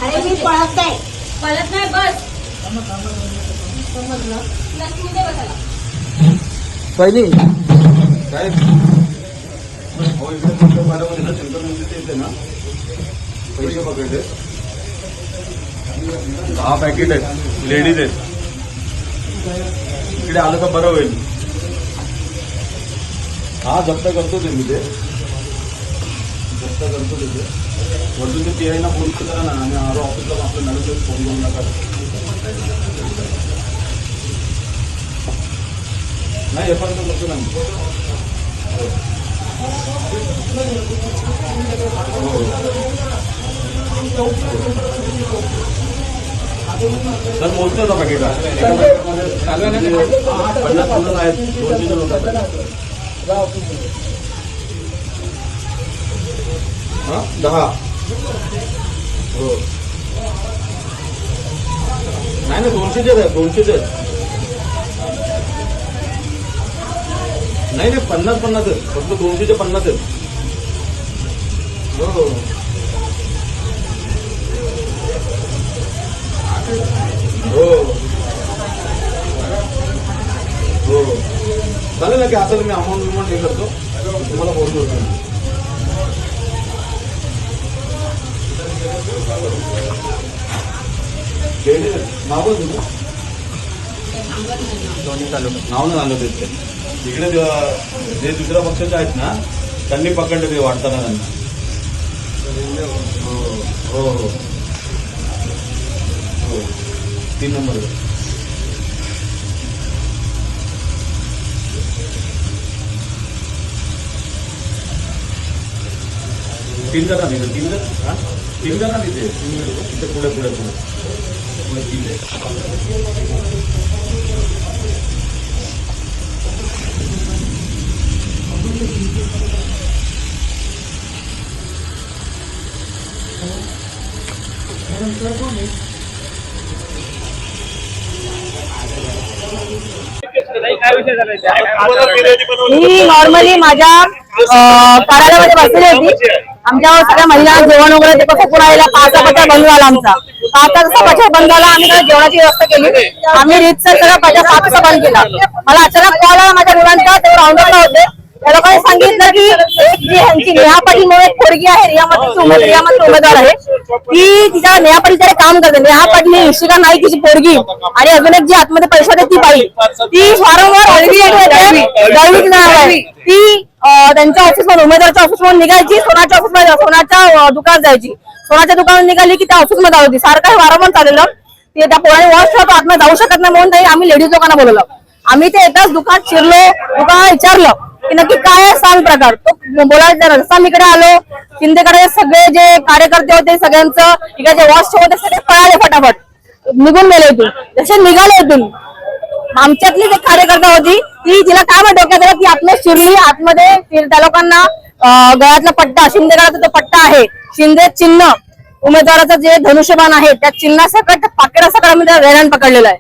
अरे मी पळत नाही बस पहिली काय हो इकडे बारामध्ये ना शंकर मंदिर येते ना पैसे पकडले 10 पॅकेट आहेत लेडीज आहेत इकडे आलं तर बरं होईल हा जप्त करतो ते मी ते जप्त करतो तिथे वरतून ते पी ना फोन करा ना आणि आरो ऑफिसला आपल्या मॅडम फोन करून नका नाही एफ आय आर करतो ना सर मोजतो ना पॅकेट 50 आहेत 200 लोक हा 10 हो नाही 200 आहेत 200 नाही 50 आहेत फक्त 200 50 आहेत हो हो हो चालेल ना की आता मी अमाऊंट हे करतो तुम्हाला बोलतो नाव ना झालं ते इकडे जे दुसऱ्या पक्षाचे आहेत ना त्यांनी पकडले ते वाटताना त्यांना हो हो हो 3 नंबर 3 जण तिथे 3 जण हा 3 जण तिथे तिथे पुढे पुढे पुढे 3 मी नॉर्मली माझ्या कार्यालयामध्ये बसलेली होती आमच्या सगळ्या महिलांना जेवण वगैरे ते कसं पुरायला 5 पचार बंद झाला आमचा 5 पचार बंद झाला आम्ही जेवणाची व्यवस्था केली आम्ही रीतसर सगळं 7 बंद केला मला अचानक कॉल आला माझ्या मुलांचा ते राऊंडरला होते त्या लोकांनी सांगितलं की एक जी ह्यांची नेहा पाटील म्हणून एक पोरगी आहे रियामध्ये उमेदवार आहे ती तिच्या नेहा पाटील काम करते नेहा पाटील इशिका नाईक तिची पोरगी आणि अजून एक जी आतमध्ये पैसे होते ती बाई ती वारंवार दैविक नाव आहे ती त्यांच्या ऑफिसमध्ये उमेदवारच्या ऑफिसमध्ये निघायची सोनाच्या ऑफिसमध्ये सोनाच्या दुकानात जायची सोनाच्या दुकानात निघाली की त्या ऑफिसमध्ये होती सारखं वारंवार चाललेलं ते त्या पोराने वॉच ठेवतो आतमध्ये जाऊ शकत नाही म्हणून आम्ही लेडीज लोकांना बोलवलं आम्ही ते एकाच दुकानात शिरलो दुकानात विचारलं की नक्की काय सांग प्रकार तो बोलायचं जसं मी इकडे आलो शिंदेकडे सगळे जे कार्यकर्ते होते सगळ्यांचं इकडे वॉच ठेवते सगळे पळाले फटाफट निघून गेले इथून जसे निघाले इथून आमच्यातलीच एक कार्यकर्ता होती ती तिला काय म्हणतो डोक्यात ती आतमध्ये शिरली आतमध्ये त्या लोकांना गळ्यातला पट्टा शिंदेगडाचा तो पट्टा आहे शिंदे चिन्ह उमेदवाराचं जे धनुष्यबाण आहे त्या चिन्हासकट पाकिटासकट आम्ही त्याला रैरण पकडलेलं आहे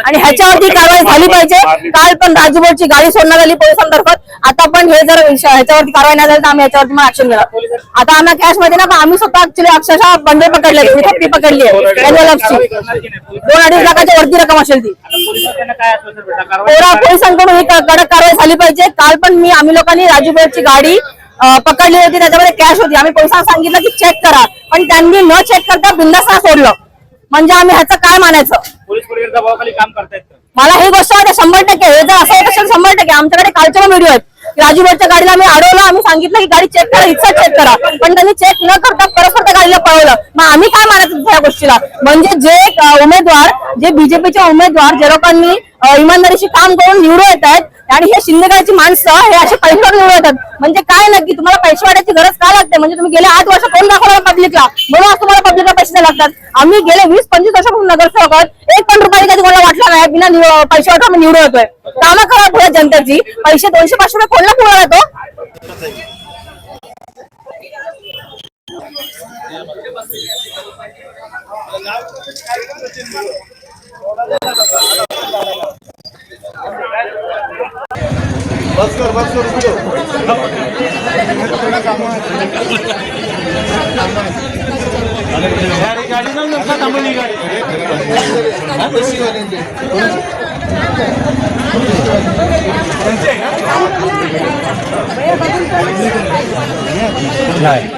आणि ह्याच्यावरती कारवाई झाली पाहिजे काल पण राजूभाऊची गाडी सोडण्यात आली पोलिसांतर्फत आता पण हे जर ह्याच्यावरती कारवाई नाही झाली तर आम्ही ह्याच्यावरती मग ऍक्शन घेणार आता आम्हाला कॅश मध्ये ना आम्ही स्वतः ऍक्च्युली अक्षरशः बंडल पकडले थप्पी पकडली आहे 2-2.5 लाखाच्या वरती रक्कम असेल ती पोलिसांकडून ही कडक कारवाई झाली पाहिजे काल पण आम्ही लोकांनी राजूभाऊची गाडी पकडली होती त्याच्यामध्ये कॅश होती आम्ही पोलिसांना सांगितलं की चेक करा पण त्यांनी न चेक करता बिंदास सोडलं म्हणजे आम्ही ह्याचं काय मानायचं पोलीस दबावाखाली काम करतायत मला ही गोष्ट वाटते 100% हे जर असं होत असेल 100% आमच्याकडे कालचे व्हिडिओ आहेत राजूभाऊच्या गाडीला आम्ही अडवलं आम्ही सांगितलं की गाडी चेक करा इच्छा चेक करा पण त्यांनी चेक न करता परस्पर त्या गाडीला पळवलं मग आम्ही काय मानायचं त्या गोष्टीला म्हणजे जे उमेदवार जे बीजेपीचे उमेदवार जे लोकांनी इमानदारीशी काम करून निवडून येत आहेत आणि हे शिंदेगडची माणसं हे असे पैसे निवडून येतात म्हणजे काय नक्की तुम्हाला पैसे वाढायची गरज का लागते म्हणजे तुम्ही गेले 8 वर्ष कोण दाखवला पब्लिकला म्हणून आज तुम्हाला पब्लिकला पैसे लागतात आम्ही गेले 20-25 वर्षापासून नगरसेवक आहोत 1 पण रुपया कधी कोणाला वाटला नाही बिना पैसे वाटून आम्ही निवडून येतोय कामं करा पुढे जनतेची पैसे 200-500 रुपये कोणला पुढे येतो बस कर गाडी जाऊन थांबवली गाडी नाही